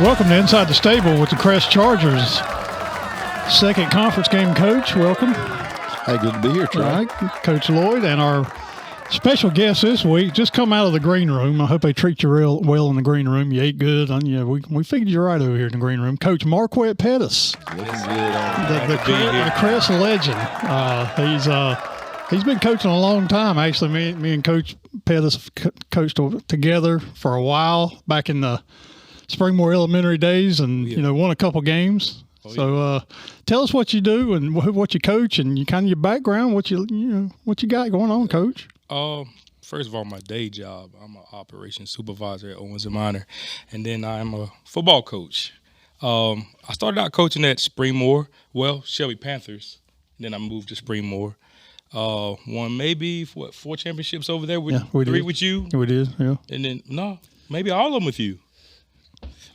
Welcome to Inside the Stable with the Crest Chargers. Second conference game, Coach. Welcome. Hey, good to be here, Trey. All right, Coach Lloyd, and our special guest this week just come out of the green room. I hope they treat you real well in the green room. You ate good. We figured you right over here in the green room. Coach Marquiet Pettis. Looking good on the Crest legend. He's been coaching a long time. Actually, me and Coach Pettis have coached together for a while back in the Springmore Elementary days, and won a couple games. So tell us what you do and what you coach, and kind of your background, what you got going on, Coach. First of all, my day job, I'm an operations supervisor at Owens & Minor, and then I'm a football coach. I started out coaching at Springmore, Shelby Panthers, and then I moved to Springmore. Won maybe 4 championships over there with 3 with you. We did, yeah. And then maybe all of them with you.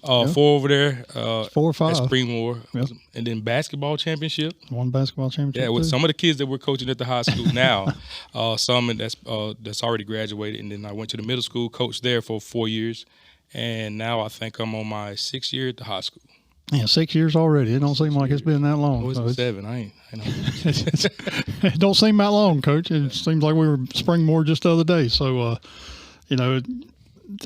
4 over there. 4 or 5 at Springmore, and then basketball championship. One basketball championship. Yeah, with some of the kids that we're coaching at the high school now. Some that's already graduated, and then I went to the middle school, coached there for 4 years, and now I think I'm on my 6th year at the high school. Yeah, 6 years already. It don't seem like it's been that long. It's 7. I know. It don't seem that long, Coach. It seems like we were Springmore just the other day. So,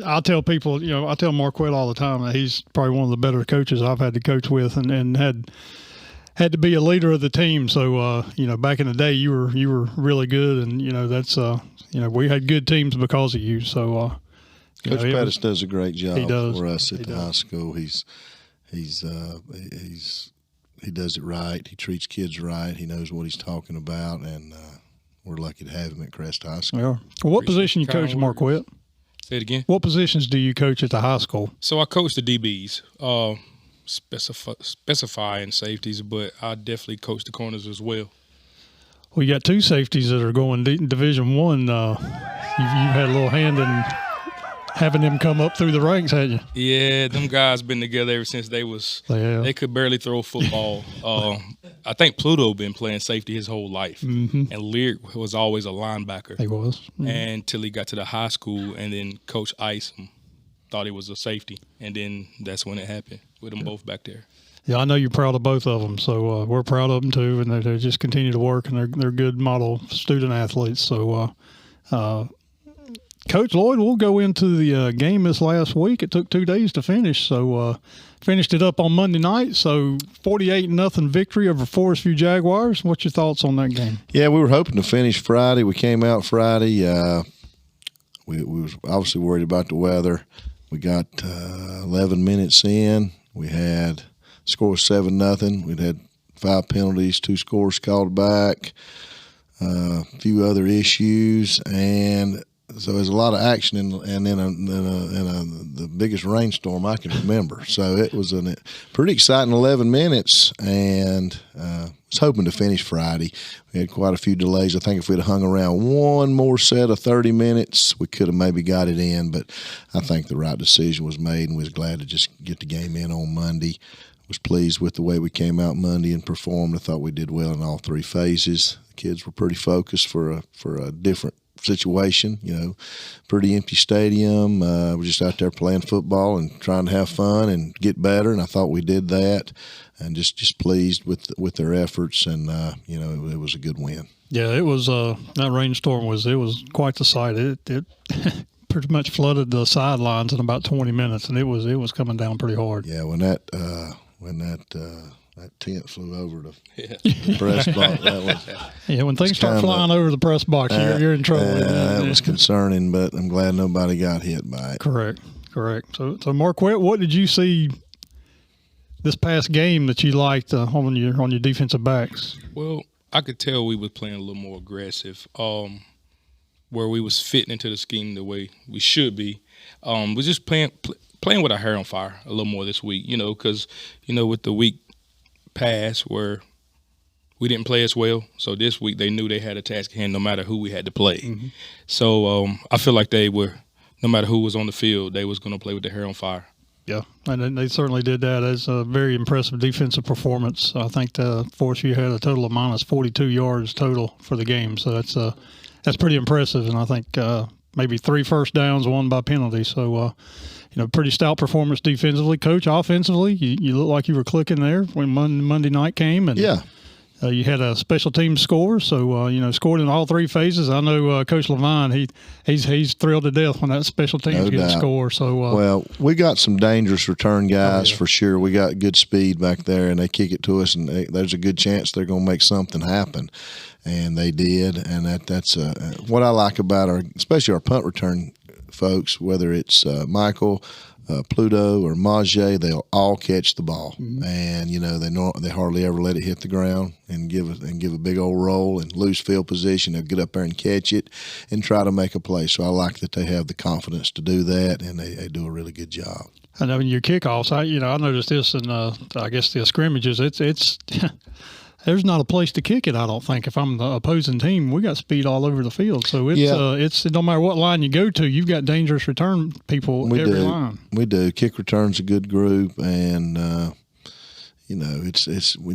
I tell people, I tell Marquiet all the time that he's probably one of the better coaches I've had to coach with, and had to be a leader of the team. So, back in the day, you were really good, and that's we had good teams because of you. So, Coach Pettis does a great job for us at the high school. He does it right. He treats kids right. He knows what he's talking about, and we're lucky to have him at Crest High School. Yeah. Well, what position you coach, Marquiet? Say it again. What positions do you coach at the high school? So I coach the DBs, specifying safeties, but I definitely coach the corners as well. Well, you got 2 safeties that are going Division I. You've had a little hand in having them come up through the ranks, hadn't you? Yeah, them guys been together ever since they could barely throw a football. I think Pluto been playing safety his whole life, and Lyric was always a linebacker. He was. Mm-hmm. Until he got to the high school, and then Coach Ice thought he was a safety, and then that's when it happened with them both back there. Yeah, I know you're proud of both of them, so we're proud of them too, and they just continue to work, and they're good model student athletes. So, Coach Lloyd, we'll go into the game this last week. It took 2 days to finish, so finished it up on Monday night. So 48-0 victory over Forestview Jaguars. What's your thoughts on that game? Yeah, we were hoping to finish Friday. We came out Friday. We was obviously worried about the weather. We got 11 minutes in. We had score 7-0. We'd had 5 penalties, 2 scores called back, a few other issues, and so there's a lot of action in the biggest rainstorm I can remember. So it was a pretty exciting 11 minutes, and was hoping to finish Friday. We had quite a few delays. I think if we'd hung around one more set of 30 minutes, we could have maybe got it in, but I think the right decision was made, and was glad to just get the game in on Monday. Was pleased with the way we came out Monday and performed. I thought we did well in all 3 phases. The kids were pretty focused for a different situation, pretty empty stadium. We're just out there playing football and trying to have fun and get better, and I thought we did that, and just pleased with their efforts, and it was a good win. Yeah, it was that rainstorm was quite the sight. It pretty much flooded the sidelines in about 20 minutes, and it was coming down pretty hard. Yeah, when that tent flew over the press box. When things start flying over the press box, you're in trouble. That was concerning, but I'm glad nobody got hit by it. Correct. So Marquiet, what did you see this past game that you liked on your defensive backs? Well, I could tell we was playing a little more aggressive, where we was fitting into the scheme the way we should be. We're just playing with our hair on fire a little more this week, because with the week pass where we didn't play as well. So this week they knew they had a task at hand no matter who we had to play. Mm-hmm. So I feel like they were, no matter who was on the field, they was going to play with their hair on fire. Yeah, and they certainly did that. It's a very impressive defensive performance. I think Forestview had a total of minus 42 yards total for the game. So that's pretty impressive, and I think maybe 3 first downs, 1 by penalty. So, pretty stout performance defensively. Coach, offensively, you look like you were clicking there when Monday night came. And Yeah. You had a special team score, so scored in all 3 phases. I know Coach Levine, he's thrilled to death when that special teams get a score. So well, we got some dangerous return guys for sure. We got good speed back there, and they kick it to us, and there's a good chance they're going to make something happen, and they did. And that's what I like about especially our punt return folks, whether it's Michael, Pluto, or Majay, they'll all catch the ball, and they hardly ever let it hit the ground and give a big old roll and lose field position. They'll get up there and catch it and try to make a play. So I like that they have the confidence to do that, and they do a really good job. I know in your kickoffs, I noticed this in I guess the scrimmages. It's there's not a place to kick it, I don't think. If I'm the opposing team, we got speed all over the field. So it's no matter what line you go to, you've got dangerous return people every line. We do. Kick return's a good group, and we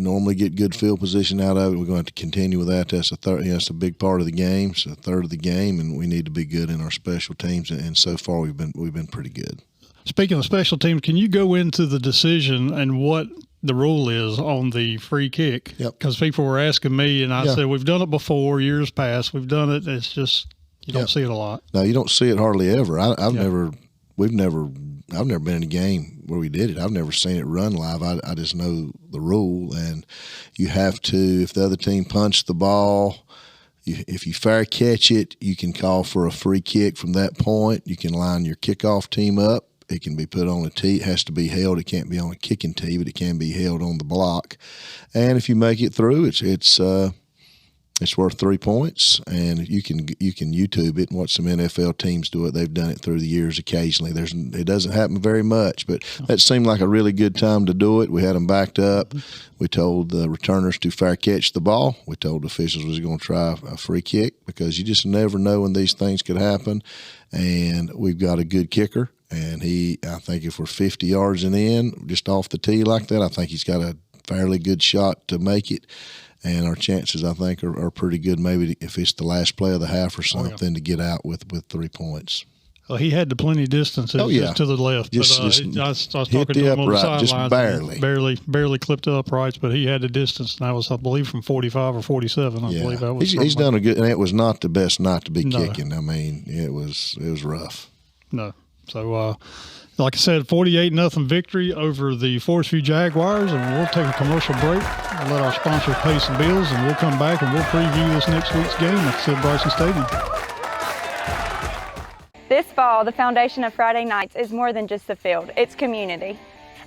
normally get good field position out of it. We're going to continue with that. That's a big part of the game. It's a third of the game, and we need to be good in our special teams. And so far, we've been pretty good. Speaking of special teams, can you go into the decision and what the rule is on the free kick? Yep. Because people were asking me, and I said, we've done it before, years past. We've done it. It's just you don't see it a lot. No, you don't see it hardly ever. I've never been in a game where we did it. I've never seen it run live. I just know the rule, and you have to, if the other team punched the ball, if you fair catch it, you can call for a free kick from that point. You can line your kickoff team up. It can be put on a tee. It has to be held. It can't be on a kicking tee, but it can be held on the block. And if you make it through, it's worth 3 points. And you can YouTube it and watch some NFL teams do it. They've done it through the years occasionally. It doesn't happen very much, but that seemed like a really good time to do it. We had them backed up. We told the returners to fair catch the ball. We told the officials we was going to try a free kick because you just never know when these things could happen. And we've got a good kicker. And I think if we're 50 yards and in, just off the tee like that, I think he's got a fairly good shot to make it. And our chances, I think, are pretty good. Maybe if it's the last play of the half or something, to get out with 3 points. Well, he had the plenty distance just to the left. I was talking to him on the sidelines. Barely clipped the uprights, but he had the distance, and that was, I believe, from 45 or 47. I believe that was. He's done a good, and it was not the best not to be kicking. I mean, it was rough. No. So, like I said, 48-0 victory over the Forestview Jaguars, and we'll take a commercial break and let our sponsors pay some bills, and we'll come back and we'll preview this next week's game at Sid Bryson Stadium. This fall, the foundation of Friday nights is more than just the field, it's community.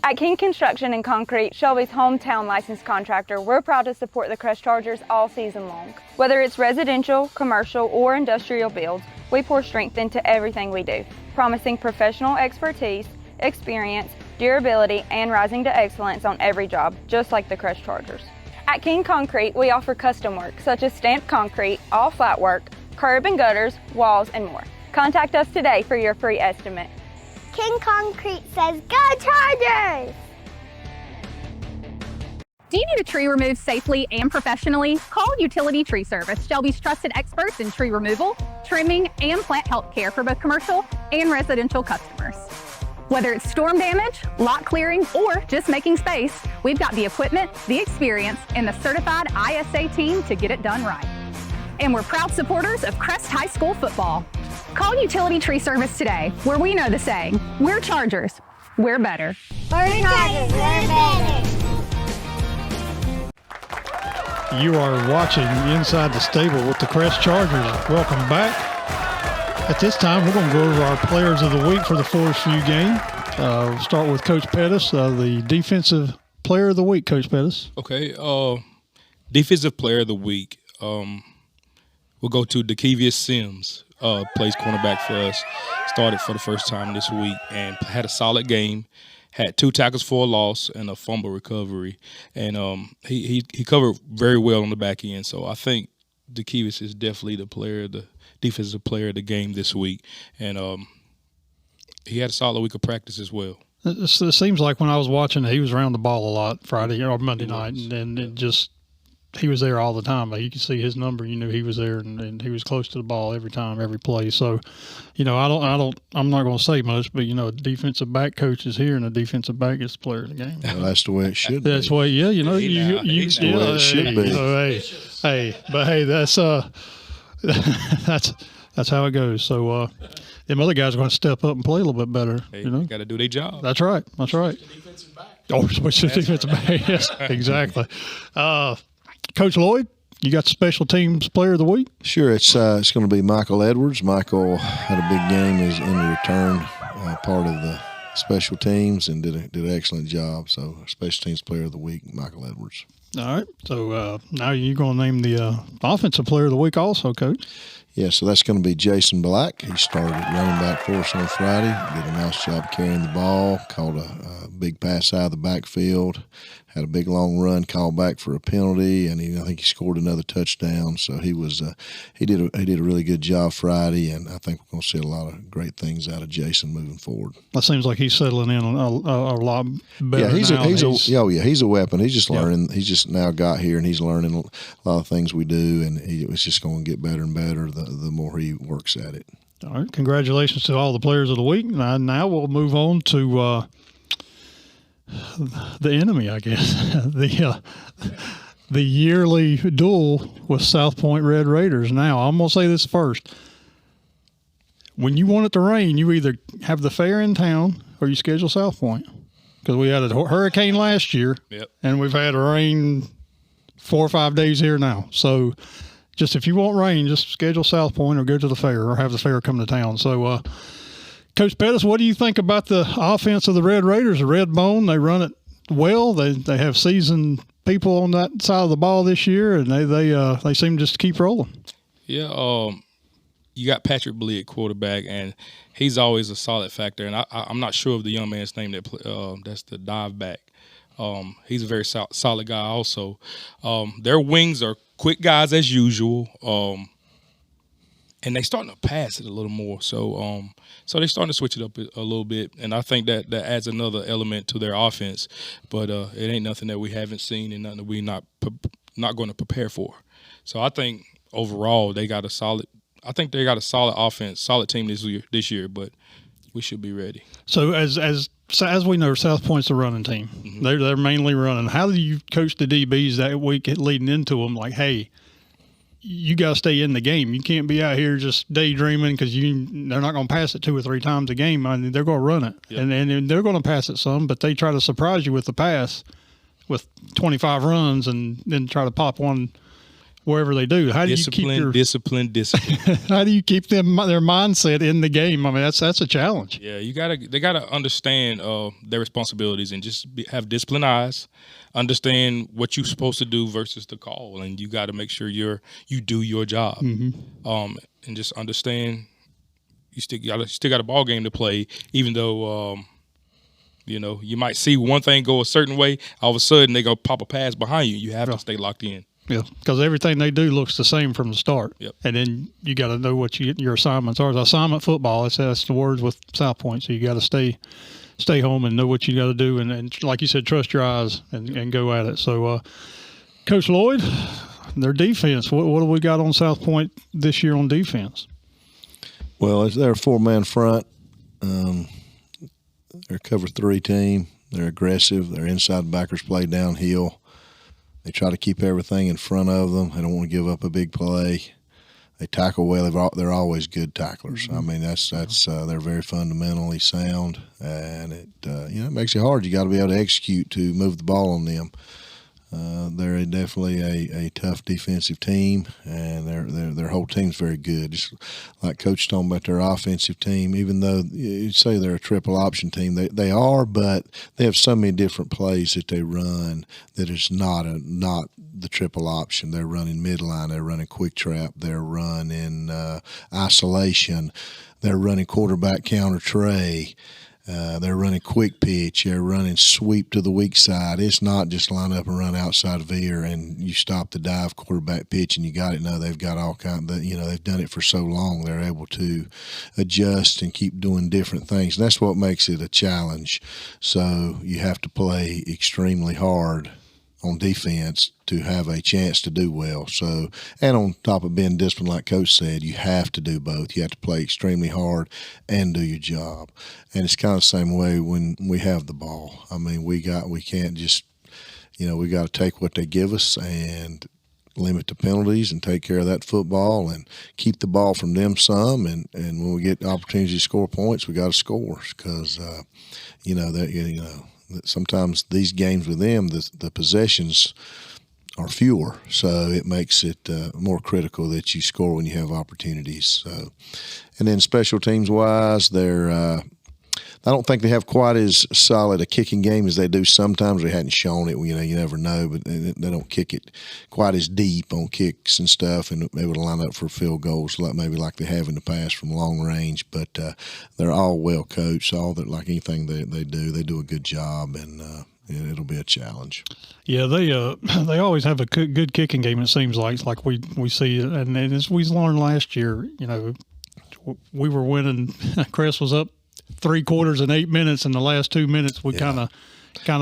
At King Construction and Concrete, Shelby's hometown licensed contractor, we're proud to support the Crest Chargers all season long. Whether it's residential, commercial, or industrial builds, we pour strength into everything we do, promising professional expertise, experience, durability, and rising to excellence on every job, just like the Crest Chargers. At King Concrete, we offer custom work, such as stamped concrete, all flat work, curb and gutters, walls, and more. Contact us today for your free estimate. King Concrete says, go Chargers! Do you need a tree removed safely and professionally? Call Utility Tree Service, Shelby's trusted experts in tree removal, trimming, and plant health care for both commercial and residential customers. Whether it's storm damage, lot clearing, or just making space, we've got the equipment, the experience, and the certified ISA team to get it done right. And we're proud supporters of Crest High School football. Call Utility Tree Service today, where we know the saying, we're Chargers, we're better. We're Chargers, we're better. You are watching Inside the Stable with the Crest Chargers. Welcome back. At this time, we're going to go over our players of the week for the Forestview game. We'll start with Coach Pettis, the defensive player of the week, Coach Pettis. Okay, defensive player of the week. We'll go to Dakevius Sims, plays cornerback for us. Started for the first time this week and had a solid game. Had 2 tackles for a loss and a fumble recovery. And he covered very well on the back end. So I think Dakevius is definitely the defensive player of the game this week. And he had a solid week of practice as well. It seems like when I was watching, he was around the ball a lot Friday or Monday night, and it just he was there all the time. Like, you could see his number. You knew he was there, and he was close to the ball every time, every play. So, I'm not going to say much, but a defensive back coach is here, and a defensive back is the player of the game. Well, that's the way it should be. That's the way. Yeah, That's the way it should be. That's how it goes. So, them other guys are going to step up and play a little bit better. Hey, they got to do their job. That's right. That's right. Oh, switch to defensive back. Yes, exactly. Coach Lloyd, you got special teams player of the week? Sure. It's going to be Michael Edwards. Michael had a big game as in the return part of the special teams and did an excellent job. So, special teams player of the week, Michael Edwards. All right. So, now you're going to name the offensive player of the week also, Coach. Yeah, so that's going to be Jason Black. He started running back for us on Friday, did a nice job carrying the ball, caught a big pass out of the backfield, had a big long run, called back for a penalty, and I think he scored another touchdown. So he did a really good job Friday, and I think we're going to see a lot of great things out of Jason moving forward. That seems like he's settling in a lot better. Yeah, he's a weapon. He's just learning. Yeah. He's just now got here, and he's learning a lot of things we do, and it's just going to get better and better the more he works at it. All right, congratulations to all the players of the week. Now we'll move on to the enemy, I guess. The yearly duel with South Point Red Raiders. Now, I'm going to say this first. When you want it to rain, you either have the fair in town or you schedule South Point. Because we had a hurricane last year, and we've had rain 4 or 5 days here now. So, just if you want rain, just schedule South Point or go to the fair or have the fair come to town. So, Coach Pettis, what do you think about the offense of the Red Raiders? The Red Bone, they run it well. They have seasoned people on that side of the ball this year, and they seem just to keep rolling. Yeah, you got Patrick Blee at quarterback, and he's always a solid factor. And I'm not sure of the young man's name that's the dive back. He's a very solid guy also. Their wings are quick guys as usual, and they starting to pass it a little more. So they're starting to switch it up a little bit, and I think that adds another element to their offense. But it ain't nothing that we haven't seen and nothing that we're not going to prepare for. So I think overall they got a solid offense, solid team this year. But we should be ready. So as we know, South Point's the running team. Mm-hmm. They're mainly running. How do you coach the DBs that week leading into them? Like, hey, you got to stay in the game. You can't be out here just daydreaming because they're not going to pass it 2 or 3 times a game. I mean, they're going to run it, and they're going to pass it some, but they try to surprise you with the pass with 25 runs and then try to pop one wherever they do. How do you keep discipline? How do you keep their mindset in the game? I mean, that's a challenge. Yeah, they gotta understand their responsibilities and just have disciplined eyes. Understand what you're supposed to do versus the call, and you got to make sure you do your job. Mm-hmm. And just understand you still got a ball game to play, even though you might see one thing go a certain way. All of a sudden, they go pop a pass behind you. You have to stay locked in. Yeah, because everything they do looks the same from the start. Yep. And then you got to know what your assignments are. The assignment football, that's the words with South Point. So you got to stay home and know what you got to do. And like you said, trust your eyes and go at it. So, Coach Lloyd, their defense, what do we got on South Point this year on defense? Well, they're a 4-man front. They're a cover 3 team. They're aggressive. Their inside backers play downhill. They try to keep everything in front of them. They don't want to give up a big play. They tackle well. They're always good tacklers. I mean, that's they're very fundamentally sound, and it makes it hard. You got to be able to execute to move the ball on them. They're definitely a tough defensive team, and their whole team's very good. Just like Coach talking about their offensive team, even though you say they're a triple option team, they are, but they have so many different plays that they run that is not the triple option. They're running midline, they're running quick trap, they're running isolation, they're running quarterback counter Trey. They're running quick pitch. They're running sweep to the weak side. It's not just line up and run outside veer and you stop the dive quarterback pitch and you got it. No, they've got all kind of, they've done it for so long. They're able to adjust and keep doing different things. And that's what makes it a challenge. So you have to play extremely hard on defense to have a chance to do well. So, and on top of being disciplined, like Coach said, you have to do both. You have to play extremely hard and do your job. And it's kind of the same way when we have the ball. I mean, we can't just, we got to take what they give us and limit the penalties and take care of that football and keep the ball from them some. And when we get opportunities to score points, we got to score because, sometimes these games with them, the possessions are fewer, so it makes it more critical that you score when you have opportunities. So, and then special teams wise, I don't think they have quite as solid a kicking game as they do sometimes. They hadn't shown it, you never know, but they don't kick it quite as deep on kicks and stuff, and able to line up for field goals like they have in the past from long range. But they're all well coached. Like anything they do a good job, and it'll be a challenge. Yeah, they always have a good kicking game. It seems like we see, and as we learned last year, we were winning. Crest was up 3 quarters in 8 minutes. In the last 2 minutes, we kind of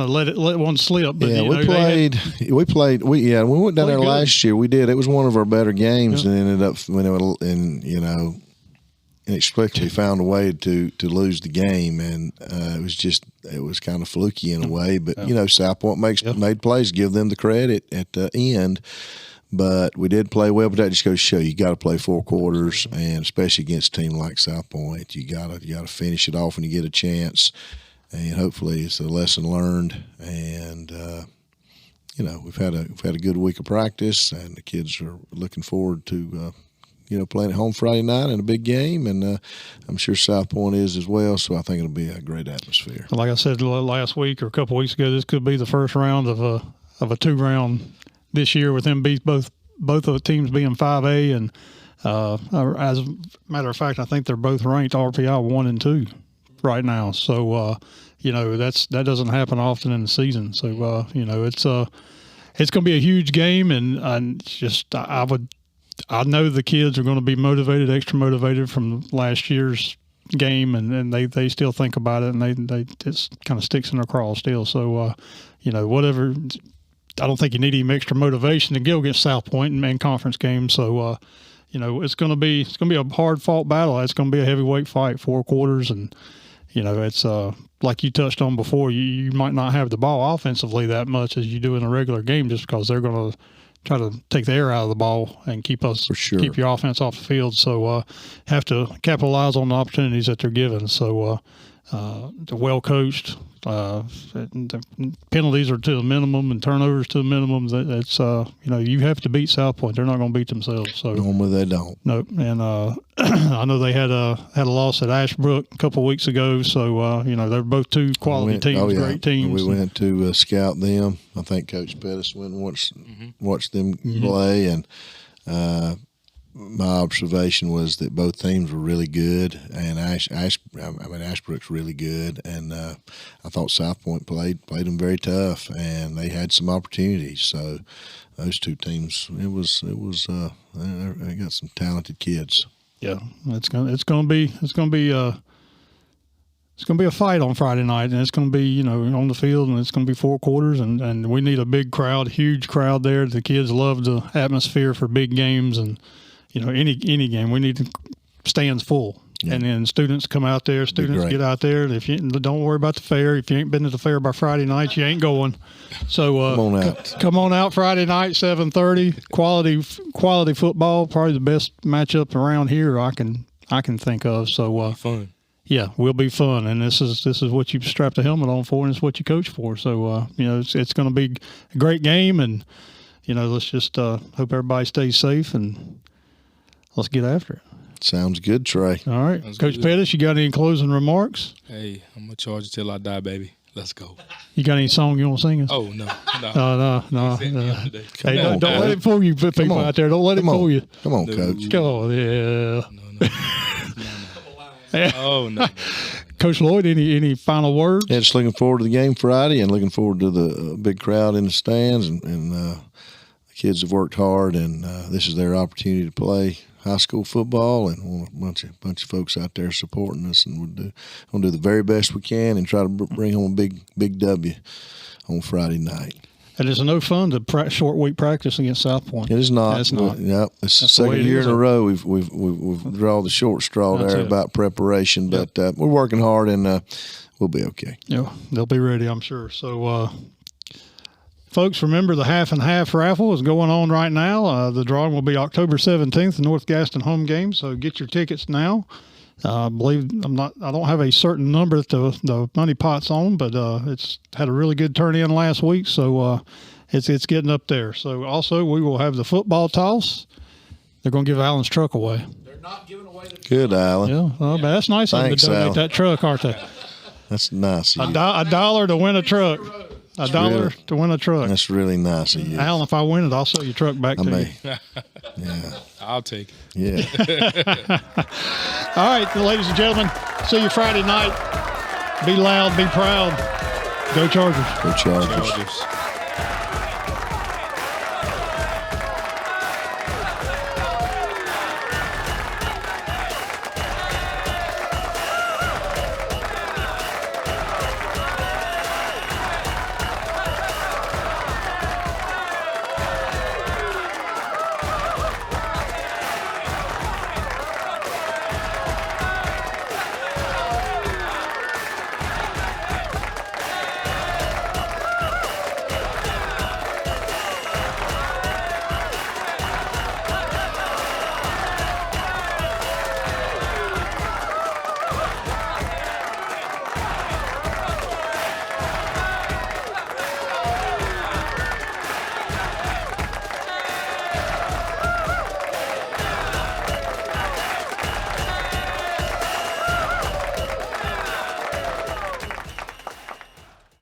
let one slip. But, we went down there good. last year. We did. It was one of our better games, and ended up inexplicably found a way to lose the game, and it was kind of fluky in a way. But South Point made plays, give them the credit at the end. But we did play well, but that just goes to show you got to play 4 quarters, and especially against a team like South Point, you got to finish it off when you get a chance, and hopefully it's a lesson learned. And we've had a good week of practice, and the kids are looking forward to playing at home Friday night in a big game, and I'm sure South Point is as well. So I think it'll be a great atmosphere. Like I said last week or a couple weeks ago, this could be the first round of a 2-round. This year, with them both of the teams being 5A, and as a matter of fact, I think they're both ranked RPI 1 and 2 right now. So that doesn't happen often in the season. So it's going to be a huge game, and I know the kids are going to be motivated, extra motivated from last year's game, and they still think about it, and they just kind of sticks in their craw still. So whatever. I don't think you need any extra motivation to go against South Point in conference games. So, it's going to be a hard fought battle. It's going to be a heavyweight fight, 4 quarters, and it's like you touched on before. You might not have the ball offensively that much as you do in a regular game, just because they're going to try to take the air out of the ball and keep your offense off the field. So, have to capitalize on the opportunities that they're given. So, they're well coached. The penalties are to the minimum and turnovers to the minimum. That's you have to beat South Point. They're not going to beat themselves. So normally they don't. Nope. And I know they had a loss at Ashbrook a couple of weeks ago. So they're both 2 quality teams, great teams. We went to scout them. I think Coach Pettis went and watched them play, and my observation was that both teams were really good, and Ashbrook's really good, and I thought South Point played them very tough, and they had some opportunities. So those 2 teams, it was they got some talented kids. Yeah, it's gonna be a fight on Friday night, and it's gonna be on the field, and it's gonna be 4 quarters, and we need a big crowd, huge crowd there. The kids love the atmosphere for big games, and any game, we need stands full. Yeah. And then students come out there. Students get out there. And if you don't worry about the fair, if you ain't been to the fair by Friday night, you ain't going. So come on out Friday night, 7:30. Quality football, probably the best matchup around here I can think of. So fun. Yeah, will be fun, and this is what you strap the helmet on for, and it's what you coach for. So it's going to be a great game, and let's just hope everybody stays safe, and let's get after it. Sounds good, Trey. All right. Sounds Coach good. Pettis, you got any closing remarks? Hey, I'm going to charge you till I die, baby. Let's go. You got any song you want to sing us? Oh, no. No. Come Hey, on, don't let it fool you, people out there. Don't let it fool you. Come on, Coach. Come on, yeah. No. Oh, no. Coach Lloyd, any final words? Yeah, just looking forward to the game Friday, and looking forward to the big crowd in the stands, and the kids have worked hard, and this is their opportunity to play high school football, and want a bunch of folks out there supporting us, and we'll do the very best we can and try to bring home a big W on Friday night. And it's no fun to short week practice against South Point. It is not. It's not. Yep. It's the That's the way second it year is. in a row we've drawn the short straw That's there it. about preparation, but we're working hard and we'll be okay. Yeah, they'll be ready, I'm sure. So, folks, remember the half and half raffle is going on right now. The drawing will be October 17th, the North Gaston home game. So get your tickets now. I don't have a certain number that the money pot's on, but it's had a really good turn in last week. So it's getting up there. So also we will have the football toss. They're going to give Alan's truck away. They're not giving away the Good, Alan. Yeah, well, but that's nice of them to Thanks, donate Alan. that truck, aren't they? That's nice of you. $1 to win a truck. $1 to win a truck. That's really nice of you. Alan, if I win it, I'll sell your truck back to you. Yeah. I'll take it. Yeah. All right, ladies and gentlemen, see you Friday night. Be loud, be proud. Go Chargers. Go Chargers. Chargers.